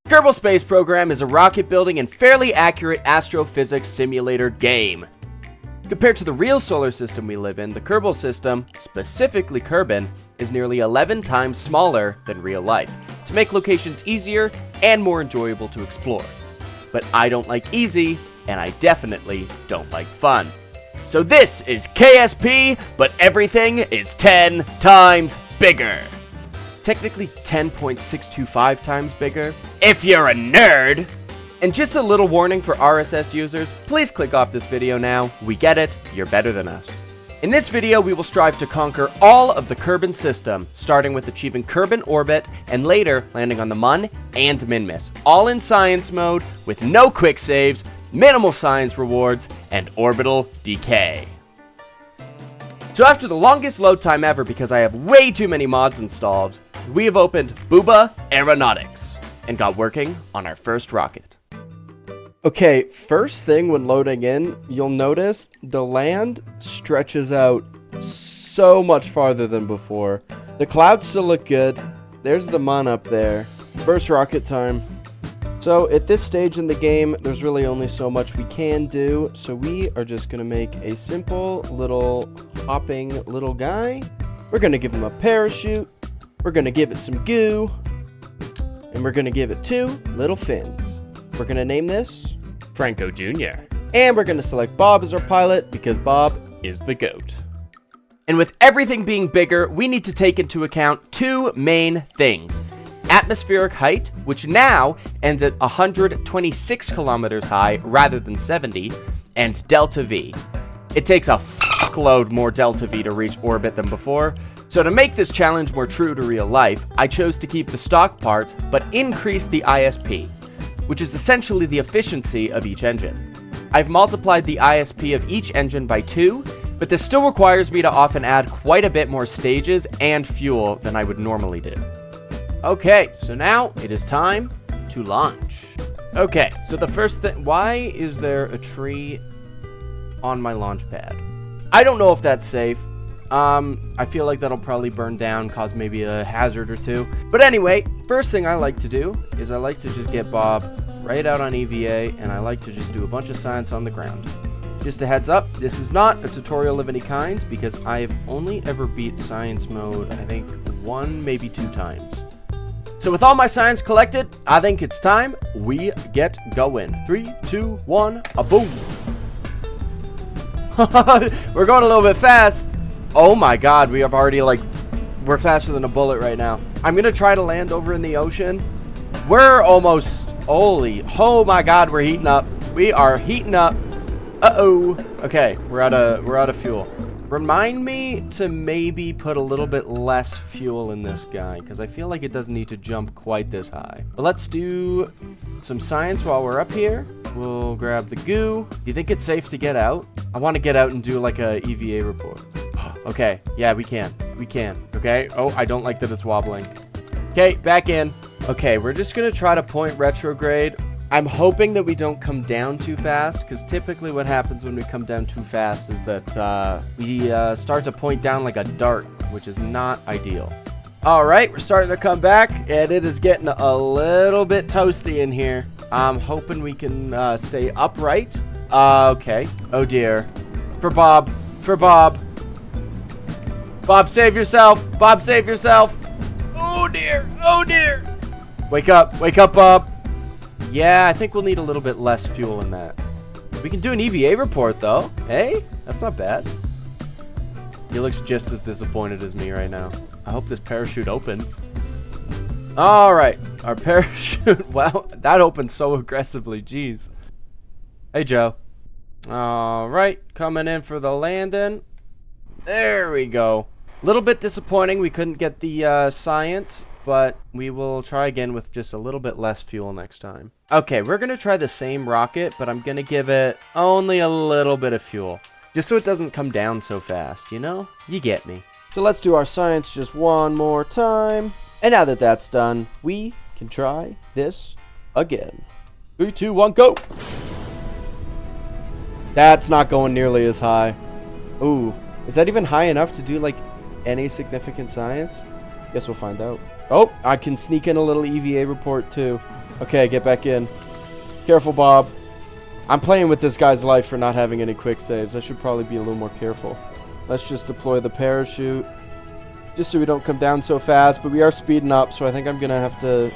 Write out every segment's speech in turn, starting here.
Kerbal Space Program is a rocket building and fairly accurate astrophysics simulator game. Compared to the real solar system we live in, the Kerbal system, specifically Kerbin, is nearly 11 times smaller than real life, to make locations easier and more enjoyable to explore. But I don't like easy, and I definitely don't like fun. So this is KSP, but everything is 10 times bigger. Technically 10.625 times bigger, if you're a nerd. And just a little warning for RSS users, please click off this video now. We get it, you're better than us. In this video, we will strive to conquer all of the Kerbin system, starting with achieving Kerbin orbit, and later landing on the Mun and Minmus, all in science mode, with no quick saves, minimal science rewards, and orbital decay. So after the longest load time ever because I have way too many mods installed, we have opened Booba Aeronautics and got working on our first rocket. Okay, first thing when loading in, you'll notice the land stretches out so much farther than before. The clouds still look good. There's the Mun up there. First rocket time. So at this stage in the game, there's really only so much we can do. So we are just going to make a simple little hopping little guy. We're going to give him a parachute. We're going to give it some goo. And we're going to give it 2 little fins. We're going to name this Franco Jr. And we're going to select Bob as our pilot because Bob is the GOAT. And with everything being bigger, we need to take into account 2 main things. Atmospheric height, which now ends at 126 kilometers high rather than 70, and delta V. It takes a fuckload more delta V to reach orbit than before, so to make this challenge more true to real life, I chose to keep the stock parts but increase the ISP, which is essentially the efficiency of each engine. I've multiplied the ISP of each engine by 2, but this still requires me to often add quite a bit more stages and fuel than I would normally do. Okay, so now it is time to launch. Okay, so the first thing, why is there a tree on my launch pad? I don't know if that's safe. I feel like that'll probably burn down, cause maybe a hazard or 2. But anyway, first thing I like to do is I like to just get Bob right out on EVA, and I like to just do a bunch of science on the ground. Just a heads up, this is not a tutorial of any kind, because I've only ever beat science mode, I think 1, maybe 2 times. So with all my science collected, I think it's time we get going. 3, 2, 1, a boom. We're going a little bit fast. Oh my god, we have already we're faster than a bullet right now. I'm gonna try to land over in the ocean. We're almost, oh my god, we're heating up. We are heating up. Uh-oh. Okay, we're out of fuel. Remind me to maybe put a little bit less fuel in this guy, because I feel like it doesn't need to jump quite this high. But let's do some science while we're up here. We'll grab the goo. Do you think it's safe to get out? I want to get out and do like a EVA report. Okay, yeah, we can. Okay. Oh, I don't like that it's wobbling. Okay, back in. Okay, we're just going to try to point retrograde. I'm hoping that we don't come down too fast, because typically what happens when we come down too fast is that we start to point down like a dart, which is not ideal. All right, we're starting to come back, and it is getting a little bit toasty in here. I'm hoping we can stay upright. Okay. Oh, dear. For Bob. Bob, save yourself. Bob, save yourself. Oh, dear. Wake up, Bob. Yeah, I think we'll need a little bit less fuel in that. We can do an EVA report, though. Hey, that's not bad. He looks just as disappointed as me right now. I hope this parachute opens. All right, our parachute. Wow, that opened so aggressively. Jeez. Hey, Joe. All right, coming in for the landing. There we go. A little bit disappointing we couldn't get the science, but we will try again with just a little bit less fuel next time. Okay, we're going to try the same rocket, but I'm going to give it only a little bit of fuel, just so it doesn't come down so fast, you know? You get me. So let's do our science just one more time. And now that that's done, we can try this again. 3, 2, 1, go! That's not going nearly as high. Ooh, is that even high enough to do, like, any significant science? Guess we'll find out. Oh, I can sneak in a little EVA report, too. Okay, get back in. Careful, Bob. I'm playing with this guy's life for not having any quick saves. I should probably be a little more careful. Let's just deploy the parachute. Just so we don't come down so fast, but we are speeding up, so I think I'm going to have to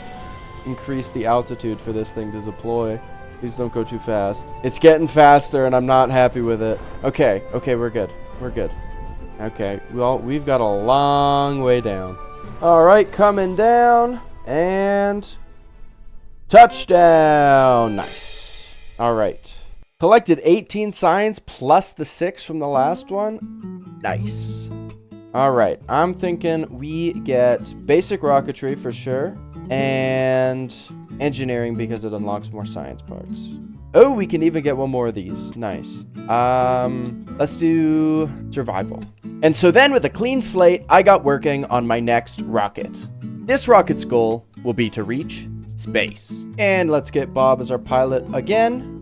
increase the altitude for this thing to deploy. Please don't go too fast. It's getting faster, and I'm not happy with it. Okay, we're good. We're good. Okay, well, we've got a long way down. All right, coming down, and touchdown. Nice. All right. Collected 18 science plus the 6 from the last one. Nice. All right, I'm thinking we get basic rocketry for sure, and engineering because it unlocks more science parts. Oh, we can even get one more of these. Nice. Let's do survival. And so then with a clean slate, I got working on my next rocket. This rocket's goal will be to reach space. And let's get Bob as our pilot again.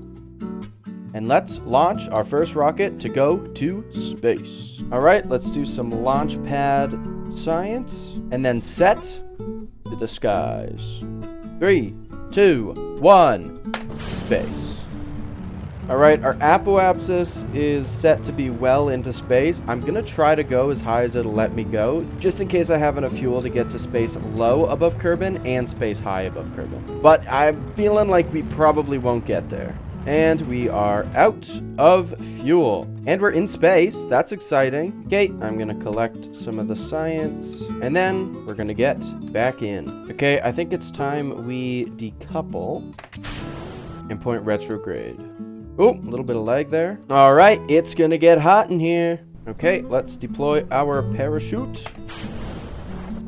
And let's launch our first rocket to go to space. All right, let's do some launch pad science. And then set to the skies. 3, 2, 1, space. All right, our apoapsis is set to be well into space. I'm gonna try to go as high as it'll let me go, just in case I have enough fuel to get to space low above Kerbin and space high above Kerbin. But I'm feeling like we probably won't get there. And we are out of fuel. And we're in space. That's exciting. Okay, I'm gonna collect some of the science. And then we're gonna get back in. Okay, I think it's time we decouple and point retrograde. Oh, a little bit of lag there. All right, it's gonna get hot in here. Okay, let's deploy our parachute.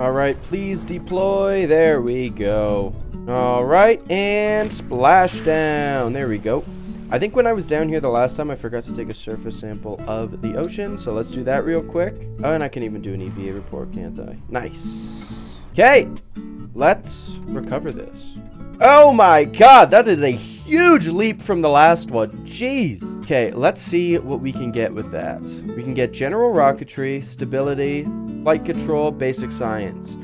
All right, please deploy. There we go. All right, and splashdown. There we go. I think when I was down here the last time, I forgot to take a surface sample of the ocean. So let's do that real quick. Oh, and I can even do an EVA report, can't I? Nice. Okay, let's recover this. Oh my god, that is a huge leap from the last one. Jeez. Okay, let's see what we can get with that. We can get general rocketry, stability, flight control, basic science.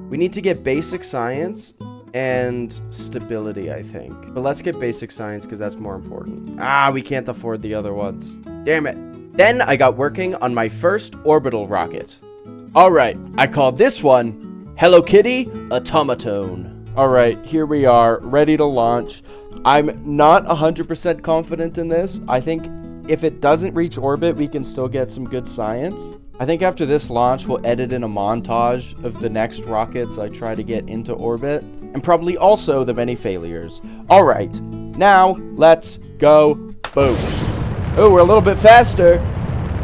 We need to get basic science and stability, I think. But let's get basic science because that's more important. Ah, we can't afford the other ones. Damn it. Then I got working on my first orbital rocket. All right, I called this one Hello Kitty Automaton. All right, here we are, ready to launch. I'm not 100% confident in this. I think if it doesn't reach orbit, we can still get some good science. I think after this launch, we'll edit in a montage of the next rockets I try to get into orbit, and probably also the many failures. All right, now let's go. Boom. Oh, we're a little bit faster.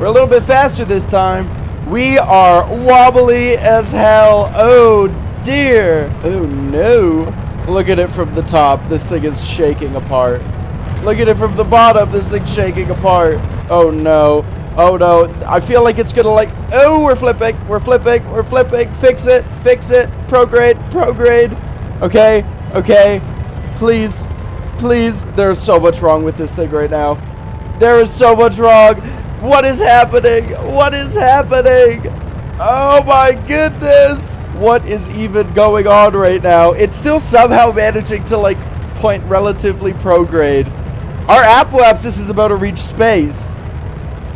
We're a little bit faster this time. We are wobbly as hell. Oh, dear. Oh, no. Look at it from the top. This thing is shaking apart. Look at it from the bottom. This thing's shaking apart. Oh, no. Oh, no. I feel like it's going to like... Oh, we're flipping. We're flipping. We're flipping. Fix it. Fix it. Prograde. Prograde. Okay. Okay. Please. Please. There's so much wrong with this thing right now. There is so much wrong. What is happening? What is happening? Oh, my goodness. What is even going on right now? It's still somehow managing to, like, point relatively prograde. Our apoapsis is about to reach space.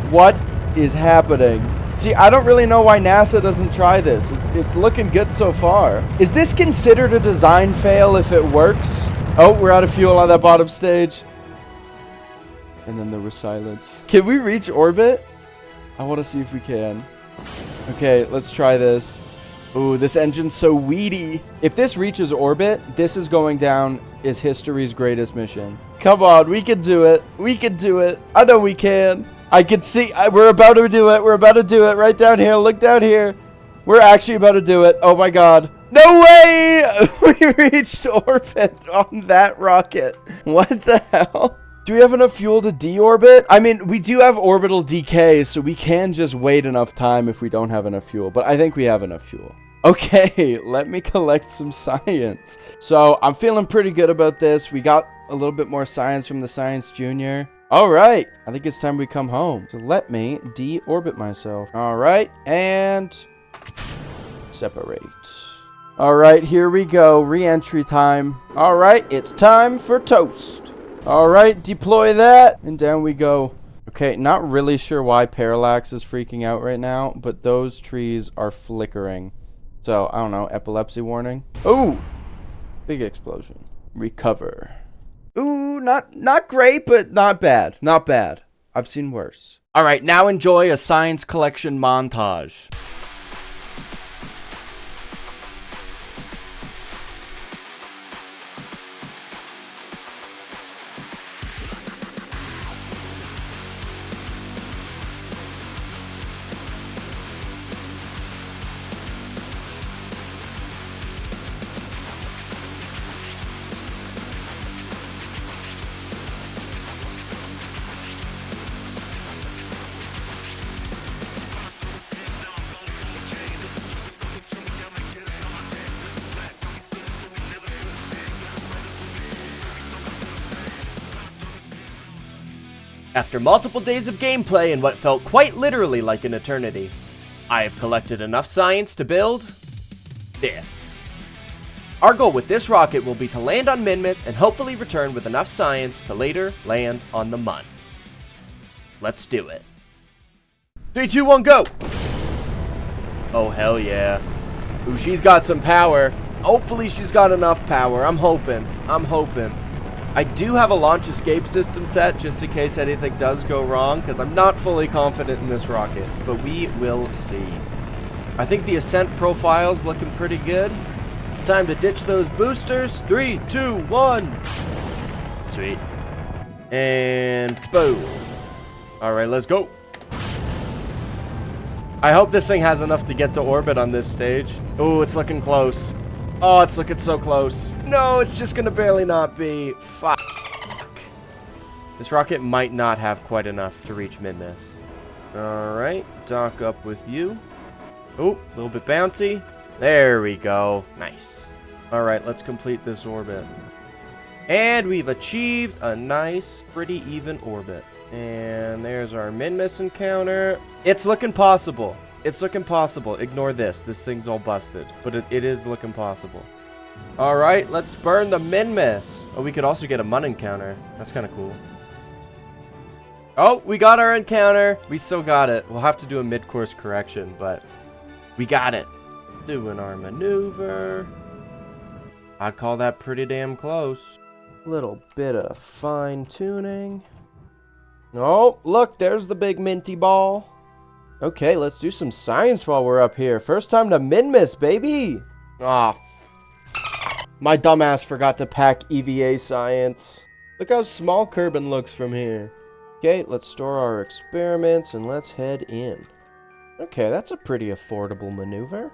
What is happening? See, I don't really know why NASA doesn't try this. It's looking good so far. Is this considered a design fail if it works? Oh, we're out of fuel on that bottom stage. And then there was silence. Can we reach orbit? I want to see if we can. Okay, let's try this. Ooh, this engine's so weedy. If this reaches orbit, this is going down as history's greatest mission. Come on, we can do it. We can do it. I know we can. I can see. We're about to do it. We're about to do it right down here. Look down here. We're actually about to do it. Oh my god. No way! We reached orbit on that rocket. What the hell? Do we have enough fuel to deorbit? I mean, we do have orbital decay, so we can just wait enough time if we don't have enough fuel. But I think we have enough fuel. Okay, let me collect some science. So I'm feeling pretty good about this. We got a little bit more science from the Science Junior. All right, I think it's time we come home. So let me deorbit myself. All right, and separate. Alright, here we go. Re-entry time. Alright, it's time for toast. Alright, deploy that. And down we go. Okay, not really sure why Parallax is freaking out right now, but those trees are flickering. So, I don't know, epilepsy warning. Ooh! Big explosion. Recover. Ooh, not great, but not bad. Not bad. I've seen worse. Alright, now enjoy a science collection montage. After multiple days of gameplay and what felt quite literally like an eternity, I have collected enough science to build this. Our goal with this rocket will be to land on Minmus and hopefully return with enough science to later land on the Mun. Let's do it. 3, 2, 1, go! Oh, hell yeah. Ooh, she's got some power. Hopefully she's got enough power. I'm hoping. I do have a launch escape system set just in case anything does go wrong, because I'm not fully confident in this rocket, but we will see. I think the ascent profile's looking pretty good. It's time to ditch those boosters. 3, 2, 1. Sweet. And boom. Alright, let's go. I hope this thing has enough to get to orbit on this stage. Oh, it's looking close. Oh, it's looking so close. No, it's just gonna barely not be. Fuck. This rocket might not have quite enough to reach Minmus. Alright, dock up with you. Oh, a little bit bouncy. There we go. Nice. Alright, let's complete this orbit. And we've achieved a nice, pretty even orbit. And there's our Minmus encounter. It's looking possible. It's looking possible. Ignore this. This thing's all busted. But it is looking possible. Alright, let's burn the Minmus. Oh, we could also get a Mun encounter. That's kind of cool. Oh, we got our encounter. We still got it. We'll have to do a mid-course correction, but we got it. Doing our maneuver. I'd call that pretty damn close. Little bit of fine-tuning. Oh, look, there's the big minty ball. Okay, let's do some science while we're up here. First time to Minmus, baby! Aw, my dumbass forgot to pack EVA science. Look how small Kerbin looks from here. Okay, let's store our experiments and let's head in. Okay, that's a pretty affordable maneuver.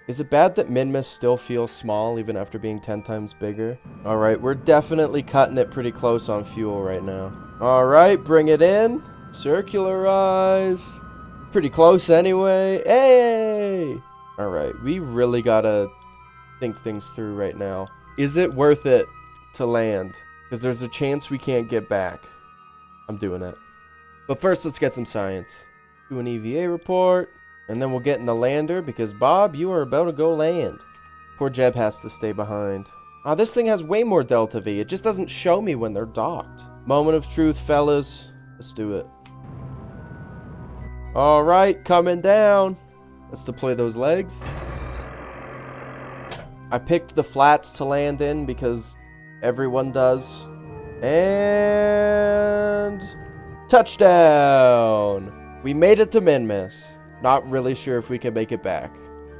Is it bad that Minmus still feels small even after being 10 times bigger? Alright, we're definitely cutting it pretty close on fuel right now. Alright, bring it in. Circularize. Pretty close anyway. Hey! Alright, we really gotta think things through right now. Is it worth it to land? Because there's a chance we can't get back. I'm doing it. But first, let's get some science. Do an EVA report. And then we'll get in the lander because, Bob, you are about to go land. Poor Jeb has to stay behind. Ah, this thing has way more Delta V. It just doesn't show me when they're docked. Moment of truth, fellas. Let's do it. Alright, coming down. Let's deploy those legs. I picked the flats to land in because everyone does. And touchdown! We made it to Minmus. Not really sure if we can make it back.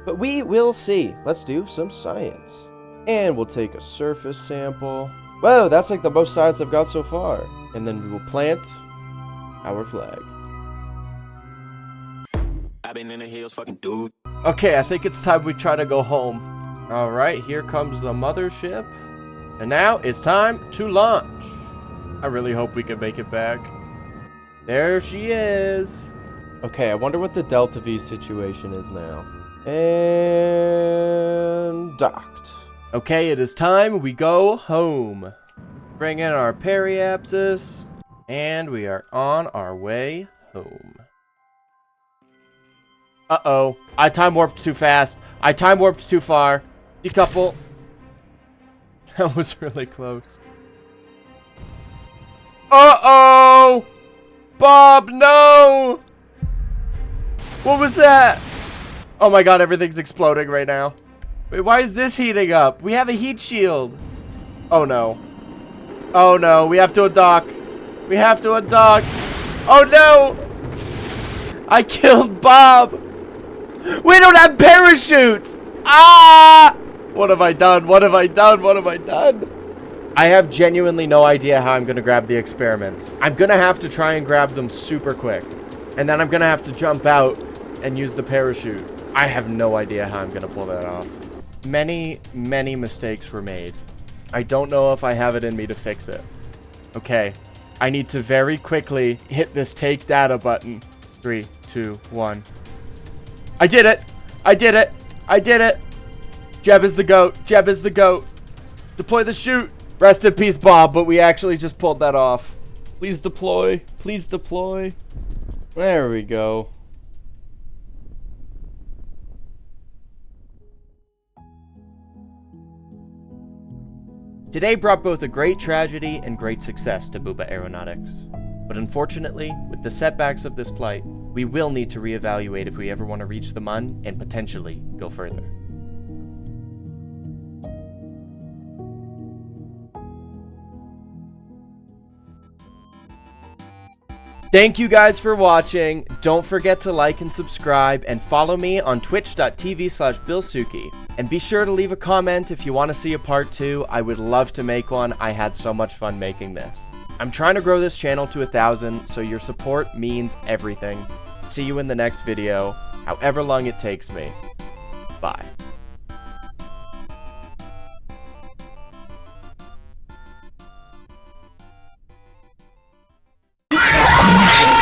But we will see. Let's do some science. And we'll take a surface sample. Whoa, that's like the most science I've got so far. And then we will plant our flag. I've been in the hills, fucking dude. Okay, I think it's time we try to go home. Alright, here comes the mothership. And now it's time to launch. I really hope we can make it back. There she is. Okay, I wonder what the Delta V situation is now. And docked. Okay, it is time we go home. Bring in our periapsis. And we are on our way home. Uh-oh. I time warped too fast. I time warped too far. Decouple. That was really close. Uh-oh! Bob, no! What was that? Oh my god, everything's exploding right now. Wait, why is this heating up? We have a heat shield. Oh no. Oh no, we have to undock. We have to undock. Oh no! I killed Bob! We don't have parachutes! Ah! What have I done? What have I done? What have I done? I have genuinely no idea how I'm gonna grab the experiments. I'm gonna have to try and grab them super quick. And then I'm gonna have to jump out and use the parachute. I have no idea how I'm gonna pull that off. Many, many mistakes were made. I don't know if I have it in me to fix it. Okay. I need to very quickly hit this take data button. 3, 2, 1. I did it! I did it! I did it! Jeb is the GOAT. Jeb is the GOAT. Deploy the chute. Rest in peace, Bob, but we actually just pulled that off. Please deploy. Please deploy. There we go. Today brought both a great tragedy and great success to Booba Aeronautics. But unfortunately, with the setbacks of this flight, we will need to reevaluate if we ever want to reach the Mun and potentially go further. Thank you guys for watching. Don't forget to like and subscribe and follow me on twitch.tv/BillSuki. And be sure to leave a comment if you want to see a part 2. I would love to make one. I had so much fun making this. I'm trying to grow this channel to 1,000, so your support means everything. See you in the next video, however long it takes me. Bye.